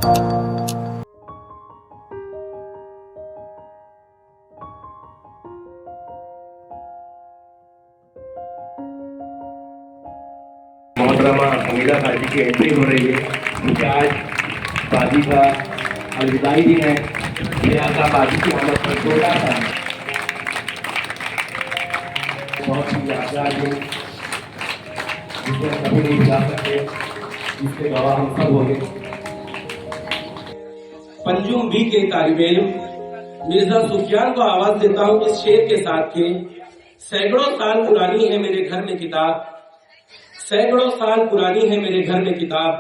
मोहतरमा हमीदा बाजी की एंट्री हो रही है, क्योंकि आज बाजी का अलविदाई दिन है, लिहाजा बाजी की आमद पर जोड़ा था। बहुत ही यादगार दिन जिसे हम कभी नहीं भुला सकते, जिसके गवाह हम सब होंगे। पंजुम बी के तालिब इल्म मिर्जा सुफियान को आवाज देता हूँ इस शेर के साथ के सैकड़ों साल पुरानी है मेरे घर में किताब, सैकड़ों साल पुरानी है मेरे घर में किताब,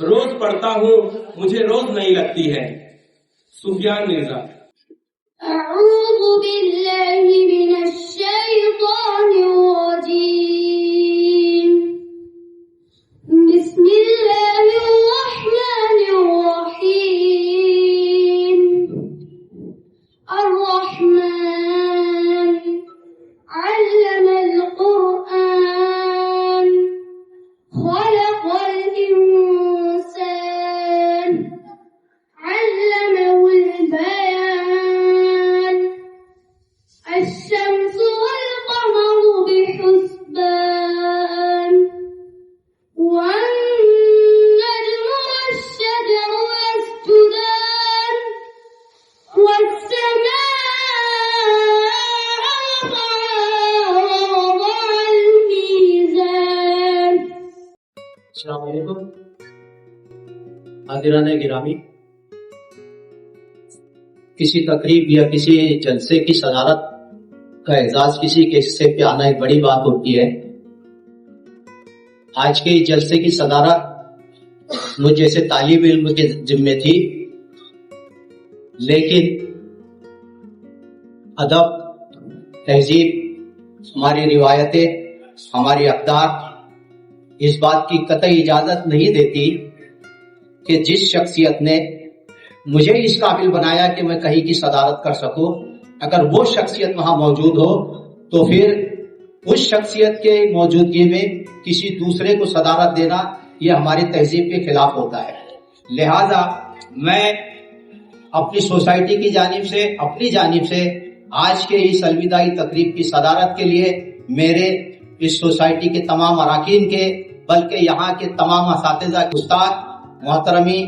रोज पढ़ता हूँ मुझे रोज नहीं लगती है। सुफियान मिर्जा। अऊज़ु बिल्लाहि मिनश शैतानिर रजीम, बिस्मिल्लाहिर रहमानिर रहीम, अर्रहमान अल्लमल कुरआन, खलक़ल इंसान, अल्लमहुल बयान, الشمس والقمر بحسبان، والنجم والشجر يسجدان، والسماء رفعها ووضع الميزان۔ السلام علیکم حاضران گرامی، کسی تقریب یا کسی جلسے کی صدارت کا اعزاز کسی کے حصے پہ آنا ایک بڑی بات ہوتی ہے۔ آج کے جلسے کی صدارت مجھ جیسے طالب علم کے ذمے تھی، لیکن ادب، تہذیب، ہماری روایتیں، ہماری اقدار اس بات کی قطعی اجازت نہیں دیتی کہ جس شخصیت نے مجھے اس قابل بنایا کہ میں کہیں کی صدارت کر سکوں، اگر وہ شخصیت وہاں موجود ہو تو پھر اس شخصیت کے موجودگی میں کسی دوسرے کو صدارت دینا یہ ہماری تہذیب کے خلاف ہوتا ہے۔ لہذا میں اپنی سوسائٹی کی جانب سے، اپنی جانب سے آج کے اس الوداعی تقریب کی صدارت کے لیے میرے اس سوسائٹی کے تمام اراکین کے، بلکہ یہاں کے تمام اساتذہ، استاد محترمی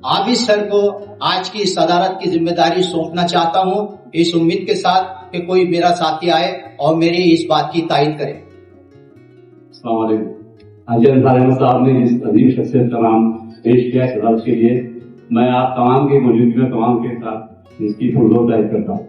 عابد سر کو آج کی صدارت کی ذمہ داری سونپنا چاہتا ہوں، اس امید کے ساتھ کہ کوئی میرا ساتھی آئے اور میری اس بات کی تائید کرے۔ السلام علیکم۔ حاجی انصار احمد صاحب نے جس عظیم شخصیت کا نام پیش کیا صدارت کے لیے، میں آپ تمام کی موجودگی میں تمام کے ساتھ اس کی پرزور ظاہر کرتا ہوں۔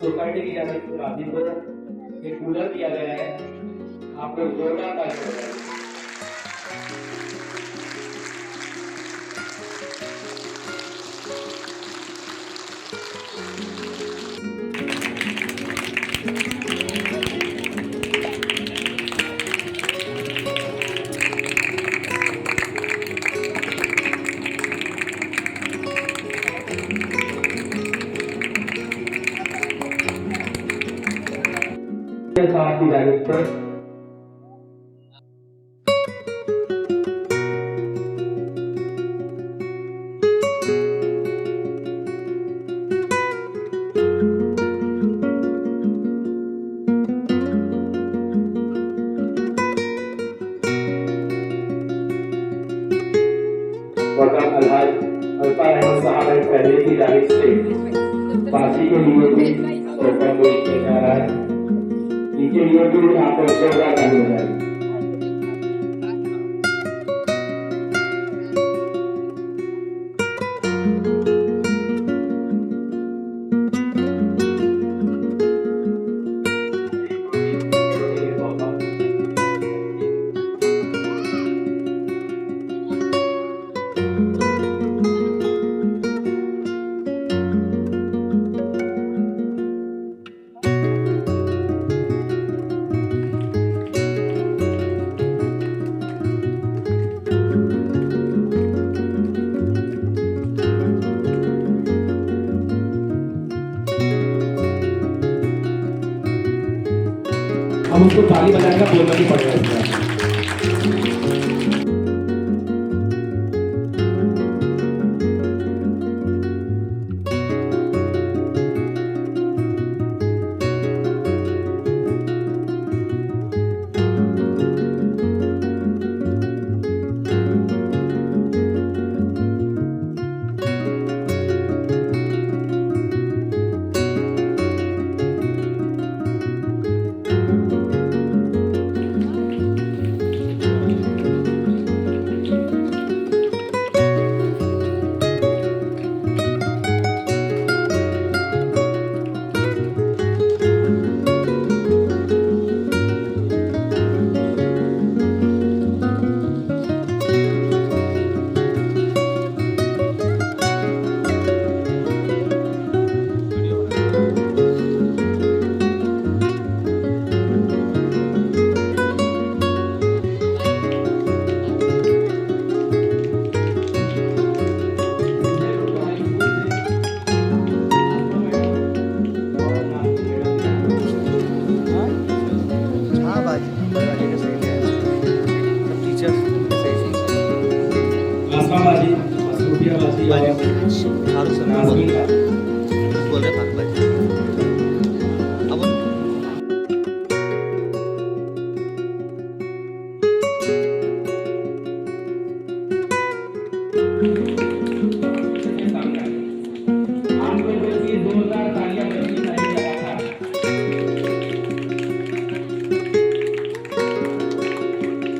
سوسائٹی کی جانب سے راضی کو ایک کولر دیا گیا ہے، آپ کو زوردار تعریف ہو جائے۔ साहब की जानिब से वक़्त अलहाज अल्फा रहमान साहब पहले की जानिब से बाकी के लिए भी तोहफा पेश किया जा रहा है। इनके लिए भी आपको सेवा करनी है। हम उसको ताली बजाने का बोलना भी पड़ेगा। आसमाबाजी, मसरूफियाबाजी और नाज़मीन का बोल रहे फारूक भाई अब आमतौर पर ये 2000 तालियां बजनी चाहिए लगातार।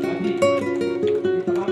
बाकी तमाम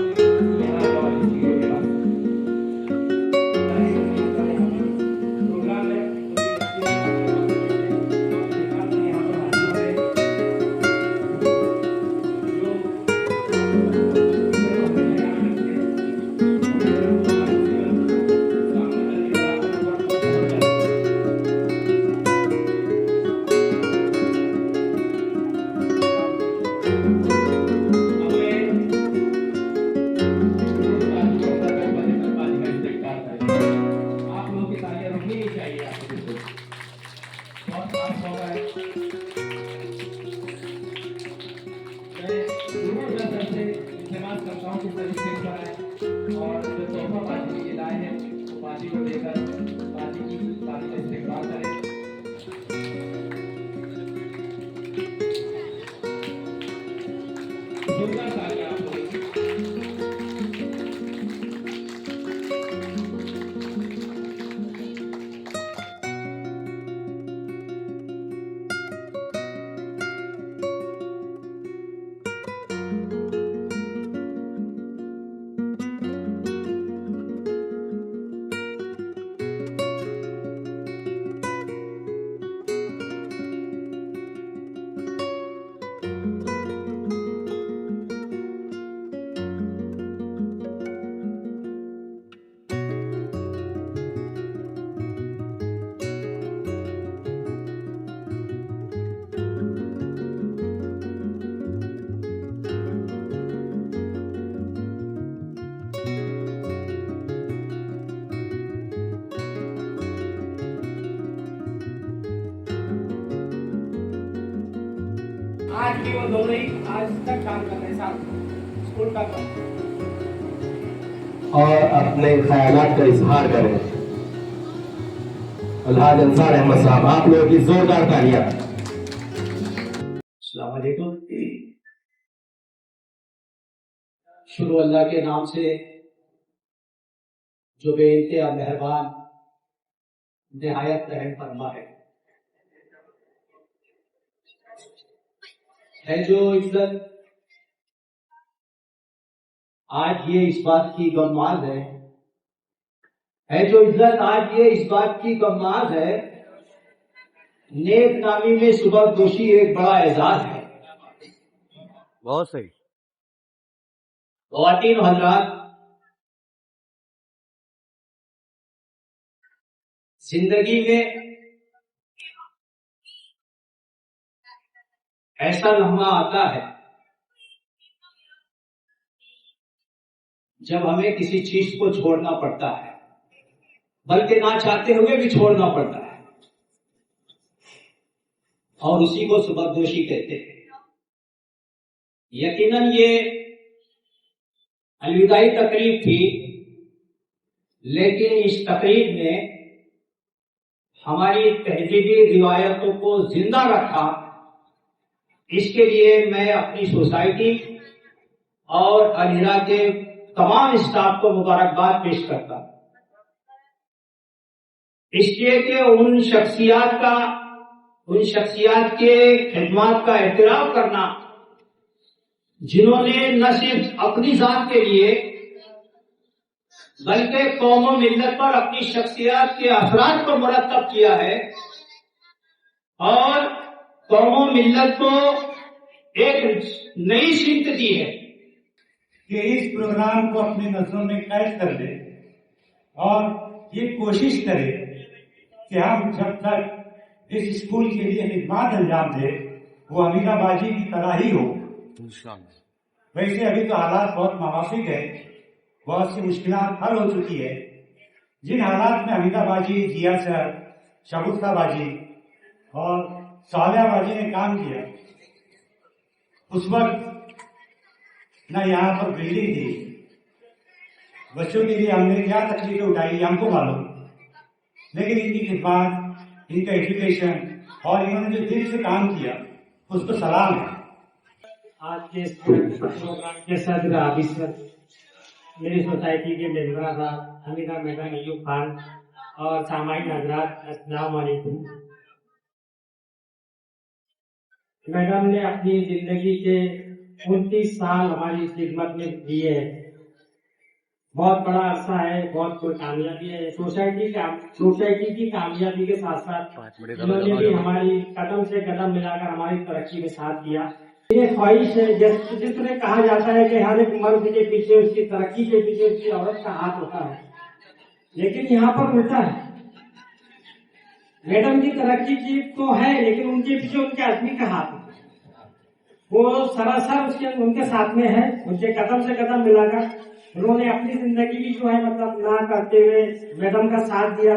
आज भी वो दोनों ही आज तक काम कर रहे हैं साथ स्कूल का काम। और अपने ख्यालात का इजहार करें। अलहाज अंसार अहमद साहब, आप लोगों की जोरदार तालियां। अस्सलाम वालेकुम। शुरू अल्लाह के नाम से जो बेइंतहा मेहरबान निहायत रहम फरमा है जो इज्जत आज ये इस बात की गमाज है जो इज्जत आज ये इस बात की गमाज है, नेक नामी में सुबह दोषी एक बड़ा एजाज है। बहुत सही। ख्वातीन और हज़रात, जिंदगी में ऐसा लम्हा आता है जब हमें किसी चीज को छोड़ना पड़ता है, बल्कि ना चाहते हुए भी छोड़ना पड़ता है, और उसी को सुबहदोशी कहते हैं। यकीनन ये अलविदाई तकरीब थी, लेकिन इस तकरीब ने हमारी तहजीबी रिवायतों को जिंदा रखा। इसके लिए मैं अपनी सोसाइटी और अलीरा के तमाम स्टाफ को मुबारकबाद पेश करता हूं, इसलिए कि उन शख्सियात के खिदमत का एहतराम करना जिन्होंने न सिर्फ अपनी जात के लिए बल्कि कौम और मिल्लत पर अपनी शख्सियत के अफराद को मुरतब किया है और कौम और मिल्लत को एक नई सीख दी है कि इस प्रोग्राम को अपनी नजरों में कैद कर ले और ये कोशिश करे कि हम जब तक इस स्कूल के लिए खिदमत अंजाम दे वो अमीनाबाजी की तरह ही हो। वैसे अभी तो हालात बहुत मवाफिक है, बहुत सी मुश्किलात हल हो चुकी है। जिन हालात में अमीनाबाजी, जिया सर, शगुफ्ताबाजी और सालियाबाजी ने काम किया, उस वक्त न यहाँ पर बिजली थी, बच्चों के लिए हमने क्या तकलीफें उठाई हमको मालूम, लेकिन इनकी खिदमत, इनका एजुकेशन और इन्होंने जो दिल से काम किया उसको सलाम है। आज के इस प्रोग्राम के सदर ऑफिसर, मेरी सोसाइटी के मेंबर साहब, हमीदा मैडम, अयूब खान और सामाजिक हजरात, अस्सलाम वालेकुम। मैडम ने अपनी जिंदगी के 29 साल हमारी खिदमत में दिए है। बहुत बड़ा अरसा है, बहुत कोई कामयाबी है। सोसाइटी की कामयाबी के साथ साथ इन्होंने भी हमारी कदम से कदम मिलाकर हमारी तरक्की में साथ दिया। ये ख्वाहिश है, जिस तरह कहा जाता है कि हर एक मर्द के पीछे, उसकी तरक्की के पीछे उसकी औरत का हाथ होता है, लेकिन यहाँ पर उल्टा है। मैडम की तरक्की की तो है, लेकिन उनके पीछे उनके आदमी का हाथ है। वो सरासर उनके साथ में है, उनके कदम से कदम मिलाकर उन्होंने अपनी जिंदगी भी जो है मतलब ना करते हुए मैडम का साथ दिया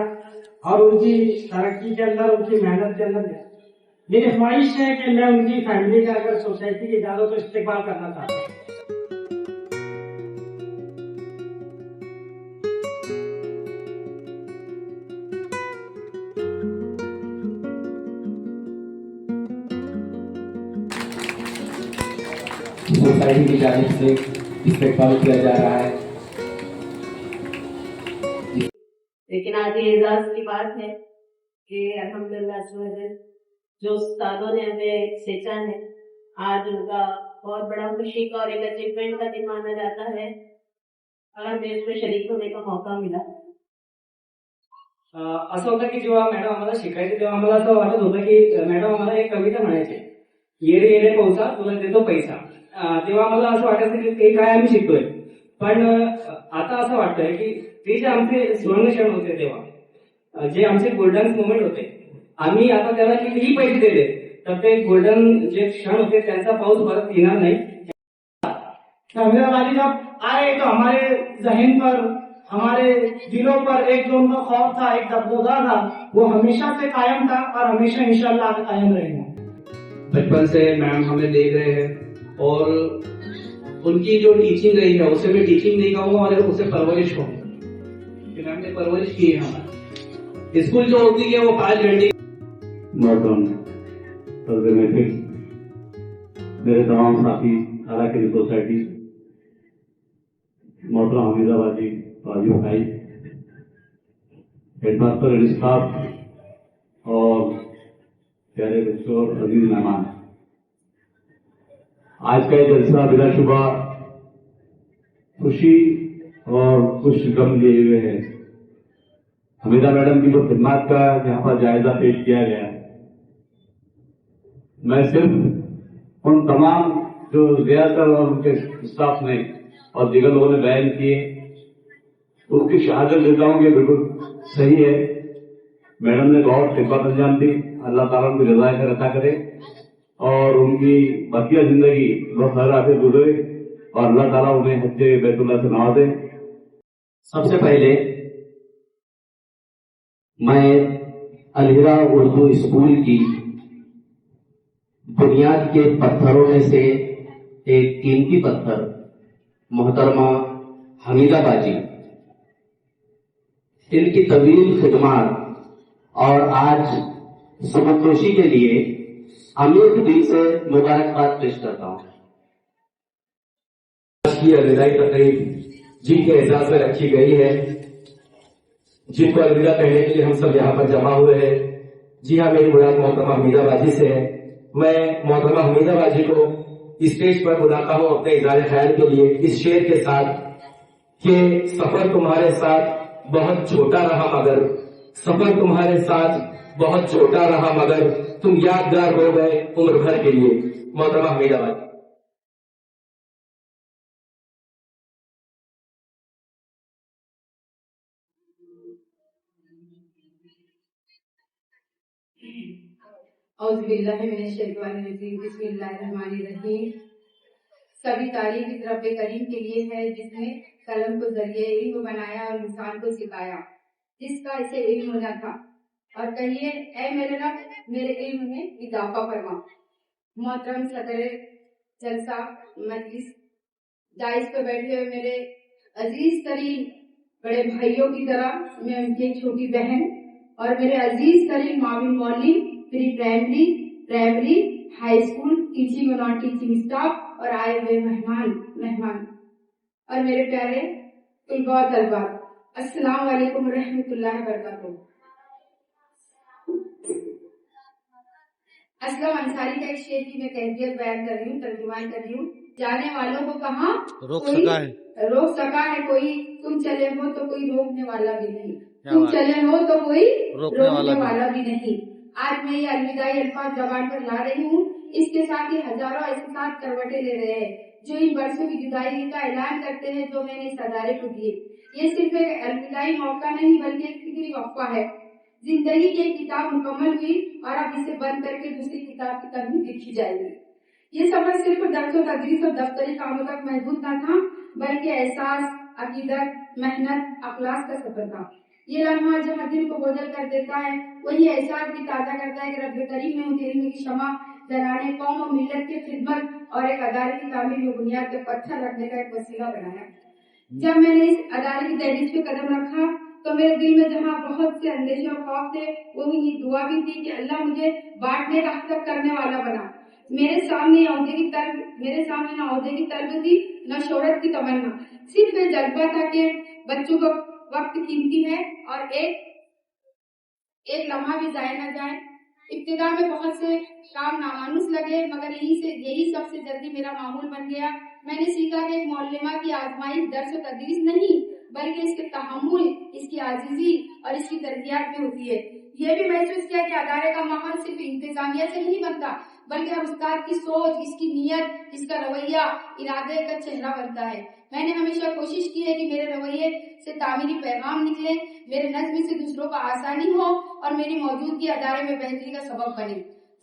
और उनकी तरक्की के अंदर, उनकी मेहनत के अंदर मेरी ख्वाहिश है कि मैं उनकी फैमिली का अगर सोसाइटी की इजाजत तो इस्तेमाल करना चाहता हूँ। सोसाइटी की जानिब से इस्तेमाल किया जा रहा है। लेकिन आज ये एजाज की बात है कि अल्हम्दुलिल्लाह जो उस्तादों ने हमें सेचा है, आज उनका बहुत बड़ा खुशी का और एक अचीवमेंट का दिन माना जाता है और हमें इसमें शरीक होने का मौका मिला। असं होतं की जेव्हा मॅडम आम्हाला शिकायचे तेव्हा आम्हाला असं वाटत होतं की मॅडम आम्हाला एक कविता म्हणायची, येरे येरे पावसा तुला देतो पैसा। तेव्हा आम्हाला असं वाटायचं की ते काय आम्ही शिकतोय, पण आता असं वाटतंय की ते जे आमचे सुवर्ण क्षण होते तेव्हा, जे आमचे गोल्डन मोमेंट होते, आम्ही आता त्याला कितीही पैसे दिले तर ते गोल्डन जे क्षण होते त्यांचा पाऊस परत येणार नाही। अमीनाबाजी जब आए तो हमारे जहन पर, हमारे दिलों पर एक जो उनका खौफ था, एक दबदबा था, वो हमेशा से कायम था और हमेशा इंशाअल्लाह कायम रहेगा। बचपन से मैम हमें देख रहे हैं और उनकी जो टीचिंग रही है उसे मैं टीचिंग नहीं कहूँगा और उसे परवरिश कहूँगा कि मैम ने परवरिश की है हमारी। स्कूल जो होती है वो 5 घंटे। मोहतरम सदर महफिल, मेरे तमाम साथी अराकनी सोसाइटी, मोहतरम हमीदाबादी बाजी भाई, हेडमास्टर स्टाफ और प्यारे बच्चों और अजीज मेहमान, आज का ये जलसा बिलाशुबा खुशी और खुश गम लिए हुए है। हमीदा मैडम की जो खिदमत का यहाँ पर जायजा पेश किया गया है, मैं सिर्फ उन तमाम जो जियादातर और उनके स्टाफ ने और दीगर लोगों ने बयान किए उसकी शहादत देता हूँ कि बिल्कुल सही है। मैडम ने बहुत खिदमत अंजाम दी, अल्लाह ताला उनको जज़ाए खैर अता करे और उनकी बकिया जिंदगी बहुत खैर आफियत गुजरे और अल्लाह ताला उन्हें हज्जे बैतुल्लाह से नवाजे। सबसे पहले मैं अलहिरा उर्दू स्कूल की बुनियाद के पत्थरों में से एक कीमती पत्थर मोहतरमा हमीदा बाजी, इनकी तवील खिदमत और आज सुबहदोशी के लिए अमीर दिल से मुबारकबाद पेश करता हूँ। आज की अलविदाई तकरीब जिनके एजाज में रखी गई है, जिनको अलविदा कहने के लिए हम सब यहाँ पर जमा हुए हैं। जी हाँ, मेरी मुराद मोहतरमा हमीदा बाजी से है। मैं मोहतरमा हमीदा बाजी को स्टेज पर बुलाता हूँ अपने इज़हार ख्याल के लिए इस शेर के साथ कि सफर तुम्हारे साथ बहुत छोटा रहा मगर, सफर तुम्हारे साथ बहुत छोटा रहा मगर तुम यादगार हो गए उम्र भर के लिए। मोहतरमा हमीदा बाजी। बिस्मिल्लाहिर्रहमानिर्रहीम। सभी तारीफ इस रब्बे करीम के लिए है जिसने कलम को जरिए इल्म बनाया और इंसान को सिखाया, जिसका इसे इल्म न था। और कहिए, ऐ मेरे रब मेरे इल्म में इजाफा फरमा। मोहतरम सदर जलसा मजलिस, दाइस पर बैठे हुए मेरे अजीज तरीन बड़े भाइयों की तरह मैं उनकी छोटी बहन और मेरे अजीज तरीन मामी मौली, pre primary, high school teaching और नॉन टीचिंग स्टाफ और आए हुए मेहमान और मेरे प्यारे तुलबा और तलबात, अस्सलाम वालेकुम रहमतुल्लाहि व बरकातहू। असलम अंसारी का एक शेर की मैं कैफियत बयान कर रही हूँ, तर्जुमान कर रही हूँ। जाने वालों को कहाँ रोक सका है कोई, तुम चले हो तो कोई रोकने वाला भी नहीं, तुम चले हो तो कोई रोकने वाला भी नहीं। आज मैं ये अलविदाई अल्फाज जबान पर ला रही हूँ, इसके साथ ही हजारों एहसास करवटें ले रहे हैं जो इन बरसों की जुदाई का ऐलान करते हैं जो मैंने इस अदारे को दिए। ये सिर्फ एक अलविदाई मौका नहीं बल्कि एक फिक्री वक्फा है। जिंदगी की एक किताब मुकम्मल हुई और अब इसे बंद करके दूसरी किताब की तरफ लिखी जाएगी। ये सफर सिर्फ दर्स व तदरीस और दफ्तरी कामों तक महदूद न था, बल्कि एहसास, अकीदत, मेहनत, अखलास का सफर था। ये लम्हा जहाँ दिल को बोझल कर देता है, वही एहसास भी ताज़ा करता है कि रब्बे करीम ने मुझे इल्म की शमा जलाने, कौम और मिल्लत की खिदमत और एक अदारे की तामीर में बुनियाद पे पत्थर रखने का एक वसीला बनाया। जब मैंने इस अदारे की दहलीज पे कदम रखा तो मेरे दिल में जहाँ बहुत से अंदेशे और खौफ थे, वो ये दुआ भी थी कि अल्लाह मुझे बांटने का हक करने वाला बना। मेरे सामने न औहदे की तलब थी, न शोहरत की तमन्ना, सिर्फ ये जज्बा था कि बच्चों का वक्त कीमती है और एक लम्हा भी जाया न जाए। इब्तिदा में बहुत से काम नामानुस लगे, मगर यही सबसे जल्दी मेरा मामूल बन गया। मैंने सीखा कि एक मौलमा की आजमाइश दर्स व तदरीस नहीं, बल्कि इसके तहम्मुल, इसकी आजिजी और इसकी तरबियत में होती है। ये भी महसूस किया कि अदारे का माहौल सिर्फ इंतजामिया से नहीं बनता, बल्कि हर उस्ताद की सोच, इसकी नीयत, इसका रवैया, इरादे का चेहरा बनता है। मैंने हमेशा कोशिश की है कि मेरे रवैये से तामीरी पैगाम निकले, मेरे नज़्म से दूसरों का आसानी हो और मेरी मौजूदगी अदारे में बेहतरी का सबब बने।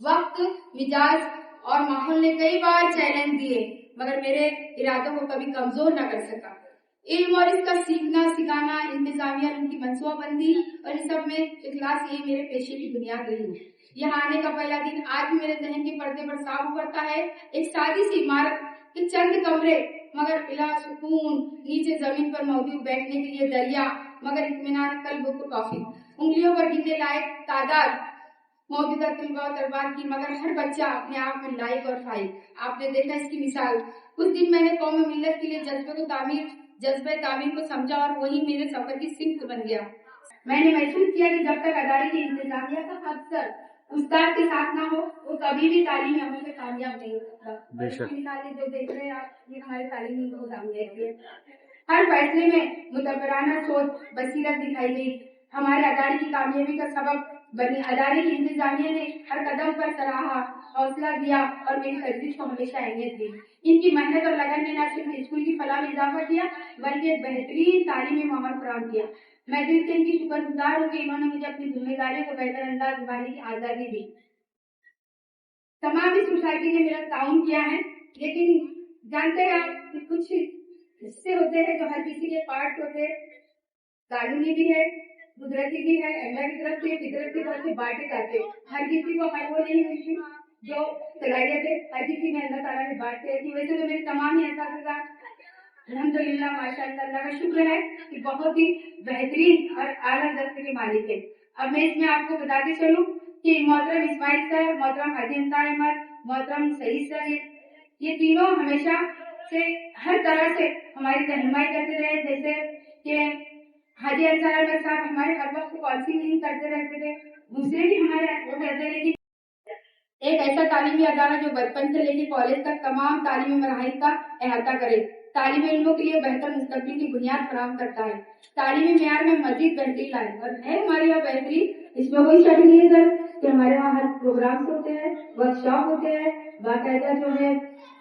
वक्त, मिजाज और माहौल ने कई बार चैलेंज दिए, मगर मेरे इरादों को कभी कमजोर न कर सका। इल्म और इसका सीखना सिखाना, इंतजामिया, उनकी मनसूबाबंदी और इन सब में इखलास, ये मेरे पेशे की बुनियाद रही। यहाँ आने का पहला दिन आज भी मेरे जहन के पर्दे पर साफ उभरता है। एक सादी सी इमारत के चंद कमरे, मगर बिला सुकून, नीचे जमीन पर मौजूद बैठने के लिए दरिया, मगर इत्मीनान कल्ब को काफी, उंगलियों पर गिनने लायक तादाद मौजूदा तलबा और दरबार की, मगर हर बच्चा अपने आप में लायक और फाइक। आपने देखा इसकी मिसाल। कुछ दिन मैंने कौम मिल्लत के लिए जज्बे तामीर को समझा और वही मेरे सफर की सिमत बन गया। मैंने महसूस किया कि जब तक अदारे की इंतजामिया का अफसर उस्ताद के साथ ना हो, वो कभी भी तालीमी अमल में कामयाब नहीं हो सकता। मिसालें जो देख रहे हैं आप, ये हमारे तालीमी को कामयाब है। हर फैसले में मुदब्बराना सोच, बसीरत दिखाई गई, हमारे अदारे की कामयाबी का सबब बनी। अदारे की इंतजामिया ने हर कदम पर सराहा, हौसला दिया और मेरी तजवीज को हमेशा अहमियत दी। इनकी मेहनत और लगन ने न सिर्फ स्कूल की फलाह में इजाफा किया, बल्कि एक बेहतरीन तालीमी माहौल फराहम किया। मैं दिल से इनकी शुक्रगुजार हूँ कि इन्होंने मुझे अपनी जिम्मेदारियों को बेहतर अंदाज निभाने की आजादी दी। तमाम इस सोसाइटी ने मेरा ताउन किया है, लेकिन जानते हैं आप कि कुछ हिस्से होते हैं जो हर किसी के पार्ट होते हैं, कानूनी भी है, कुदरती भी है, अल्लाह की तरफ से, फितरत की तरफ से बांटे जाते हैं। हर किसी को हर वो नहीं मिलती जो सलाहियत है, हर किसी में अल्लाह ताला ने बांटे रखी। वैसे तो मेरे तमाम ही एहसास अल्हम्दुलिल्लाह माशाअल्लाह, अल्लाह का शुक्र है कि बहुत ही बेहतरीन और आला दर्जे के मालिक है। अब मैं इसमें आपको बताते चलूं कि मोहतरम इस्माइल सर, मोहतरम हाजी इंतार अहमद, मोहतरम सईद सर, ये तीनों हमेशा से हर तरह से हमारी रहनुमाई करते रहे। जैसे कि हाजी अंसार अहमद साहब हमारे हर वक्त काउंसलिंग नहीं करते रहते थे, दूसरे भी हमारे वो कहते थे कि एक ऐसा तालीमी अदारा जो बचपन से लेकर कॉलेज तक तमाम तालीमी मराहिल का अहाता करे, तालीमी इल्मों के लिए बेहतर मुस्तकबिल की बुनियाद फराहम करता है, तालीमी मेयार में मजीद बेहतरी लाए। और है हमारे यहाँ बेहतरीन, इसमें कोई शक नहीं है सर कि हमारे यहाँ हर प्रोग्राम्स होते हैं, वर्कशॉप होते हैं, बाकायदा जो है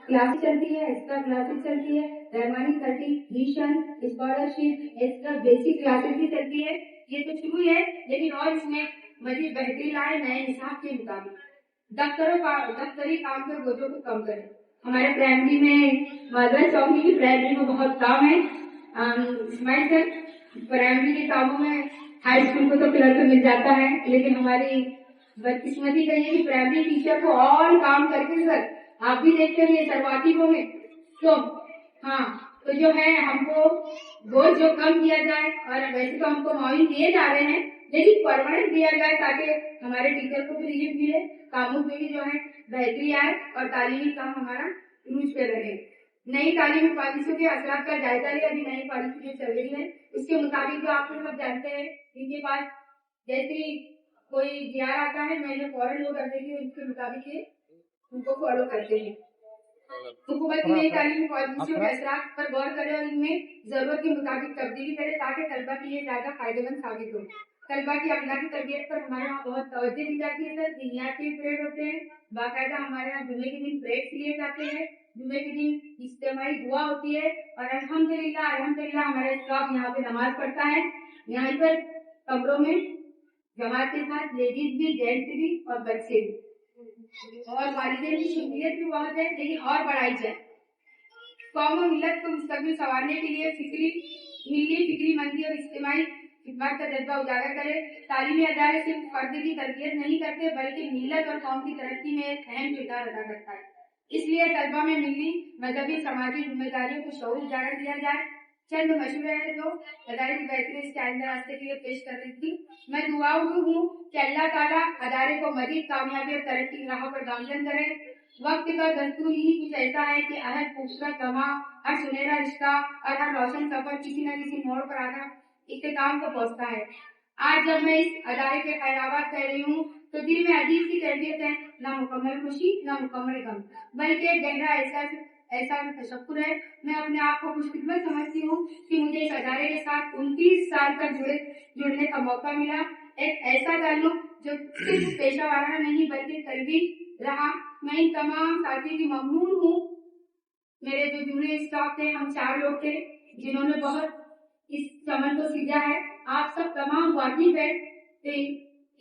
क्लासेस चलती है, एक्स्ट्रा क्लासेस चलती है, Rahmani certification, scholarship, extra basic classes भी चलती है। ये तो शुरू है, लेकिन और इसमें मजीद बेहतरी लाए नए हिसाब के मुताबिक। दफ्तरी काम के बोझों को कम करें। हमारे प्राइमरी में मादरा चौकी की प्राइमरी में बहुत काम है। इस्माइल सर, प्राइमरी के कामों में हाई स्कूल को तो क्लर्क मिल जाता है, लेकिन हमारी बदकिस्मती कही है कि प्राइमरी टीचर को और काम करके सर आप भी देखते हैं शुरुआती को में तो हाँ, तो जो है हमको बोझ जो कम किया जाए, और वैसे तो हमको मावी दिए जा रहे हैं, लेकिन परमानेंट दिया जाए ताकि हमारे टीचर को भी रिलीफ मिले, कामों में भी जो है बेहतरी आए और तालीमी काम हमारा रूज पे रहे। नई तालीमी पॉलिसियों के असरात का जायजा लिया। अभी नई पॉलिसी जो चल रही है उसके मुताबिक जो आप सब जानते हैं, इनके पास जैसे कोई जीआर आता है, मैंने फौरन वो कर देगी, उसके मुताबिक उनको फॉलो करते हैं। हुकूमत की नई तालीमी पॉलिसियों के असरात पर गौर करे और इनमें जरूरत के मुताबिक तब्दीली करे ताकि तलबा के लिए ज्यादा फायदेमंद साबित हो। तलबा की अखलाकी तरबियत पर हमारे यहाँ बहुत तवज्जो दी जाती है सर। दिनियाती परेड होते हैं, बाकायदा हमारे यहाँ जुमे के दिन परेड लिए जाते हैं, जुमे के दिन इज्तिमाई दुआ होती है, और अल्हम्दुलिल्लाह हमारा स्टाफ यहाँ पे नमाज पढ़ता है। यहाँ पर कमरों में जमात के साथ लेडीज भी, जेंट्स भी और बच्चे भी, और वालिदैन की शमूलियत भी बहुत है, लेकिन और बढ़ाई जाए। कौम और मिल्लत को मुस्तकबिल संवारने के लिए मिली फिक्री मंदी और इज्तिमाई खिदमत का जज्बा उजागर करे। तालीमी अदारे सिर्फ फर्द की तरबियत नहीं करते, बल्कि मिल्लत और कौम की तरक्की में एक अहम किरदार अदा करता है। इसलिए तलबा में मिली मजहबी समाजी जिम्मेदारियों को शऊर उजागर दिया जाए। चंद मशवरे हैं जो अदारे की बेहतरी इसके आइंदा रास्ते के लिए पेश कर रही थी। मैं दुआगो हूँ कि अल्लाह ताला अदारे को मजीद कामयाबी और तरक्की की राह पर गामजन करे। वक्त का दस्तूर ही कुछ ऐसा है कि हर खूबसूरत लम्हा, हर सुनहरा रिश्ता और हर रोशन सफर किसी न किसी मोड़ पर आकर इख्तिताम को पहुँचता है। आज जब मैं इस अदारे के खैराबाद कह रही हूँ तो दिल में अजीब सी कैफियत है, ना मुकम्मल खुशी ना मुकम्मल गम, बल्कि एक गहरा ऐसा तशक्कुर है। मैं अपने आप को खुशकिस्मत समझती हूँ कि मुझे इस अदारे के साथ 29 साल तक जुड़ने का मौका मिला। एक ऐसा ताल्लुक जो सिर्फ पेशा वाराना नहीं बल्कि करीबी रहा। मैं इन तमाम साथियों की ममनून हूँ। मेरे जो जुड़े स्टाफ थे, हम 4 लोग थे जिन्होंने बहुत इस चमन को सीधा है। आप सब तमाम वाकिफ है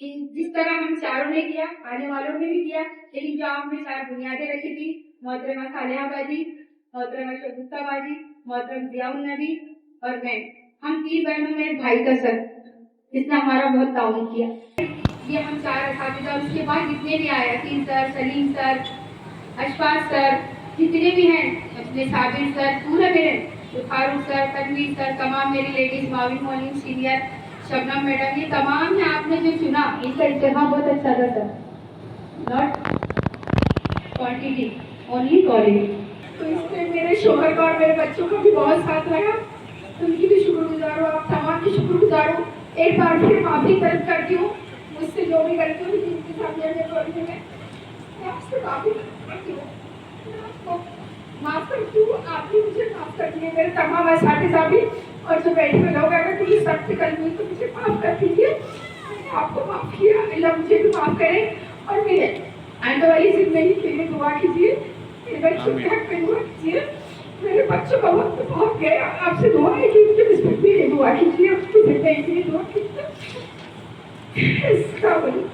जिस तरह हम चारों ने किया, आने वालों ने भी किया, लेकिन जो आपने 4 बुनियादें रखी थी, मोहतरमा सालेहा बाजी, मोहतरमा शगुफ्ता बाजी, मोहतरम जियाउल नबी اور میں، ہم 3 بہنوں میں بھائی کا سر، اس نے ہمارا بہت تعاون کیا. یہ ہم 4 اساتذہ اور اس کے بعد جتنے بھی آئے، عقیل سر، سلیم سر، اشفاق سر، جتنے بھی ہیں اپنے صابر سر، پورے میرے فاروق سر، تنویر سر، تمام میری لیڈیز، معاون مولین سینئر، شبنم میڈم، یہ تمام نے آپ نے جو چنا، ان کا اجتماع بہت اچھا تھا sir. Not quantity, only quality. تو اس میں میرے شوہر کا اور میرے بچوں کا بھی بہت ساتھ رہا. ان کی بھی شکر گزار ہوں، آپ تمام کی شکر گزار ہوں. ایک بار پھر معافی طلب کرتی ہوں مجھ سے جو بھی غلطی ہوئی جن کے ساتھ میں آپ سے معافی کرتی ہوں. آپ کو معاف کرتی ہوں، آپ بھی مجھے معاف کر دیے، میرے تمام اساتذہ بھی، اور جو بیٹھے ہوئے لوگ اگر کوئی سخت کل ہوئی تو مجھے معاف کر دیجیے. میں نے آپ کو معاف کیا، اللہ مجھے بھی معاف کرے. اور میرے آئندہ والی زندگی کے لیے دعا کیجیے، میرے بچوں کے حق میں دعا کیجیے. میرے بچوں کا وقت بہت گیا، آپ سے دعا ہے کہ ان کے رسپیکٹ کے لیے دعا کیجیے، اس کی زندگی کے لیے دعا کیجیے. السلام علیکم.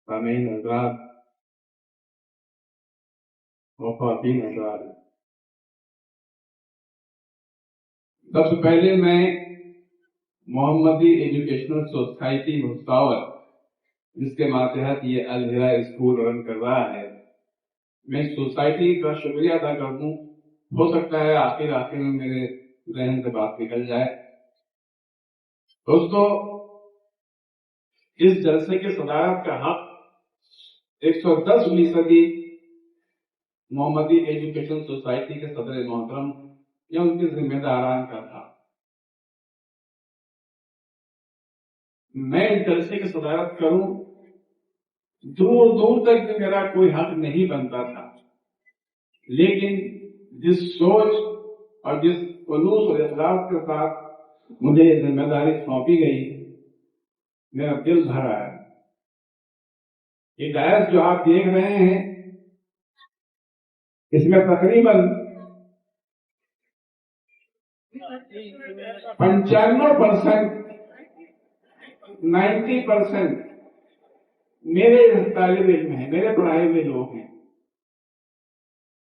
سامعین حضرات و خواتین حضرات، سب سے پہلے میں محمدی ایجوکیشنل سوسائٹی مستاور، جس کے ماتحت یہ الہرا اسکول رن کر رہا ہے، میں اس سوسائٹی کا شکریہ ادا کر دوں. ہو سکتا ہے آخر میں میرے ذہن سے بات نکل جائے. دوستو، اس جلسے کی صدارت کا حق 110% محمدی ایجوکیشن سوسائٹی کے صدر محترم یا ان کے ذمہ داران کا تھا. میں اس جلسے کی صدارت کروں، دور دور تک بھی میرا کوئی حق نہیں بنتا تھا، لیکن جس سوچ اور جس خلوص اور اخلاص کے ساتھ مجھے یہ ذمہ داری سونپی گئی، میرا دل بھرا ہے. یہ ڈائس جو آپ دیکھ رہے ہیں، اس میں تقریباً 95%، 90% میرے طالب علم ہیں، میرے پڑھائے ہوئے لوگ ہیں.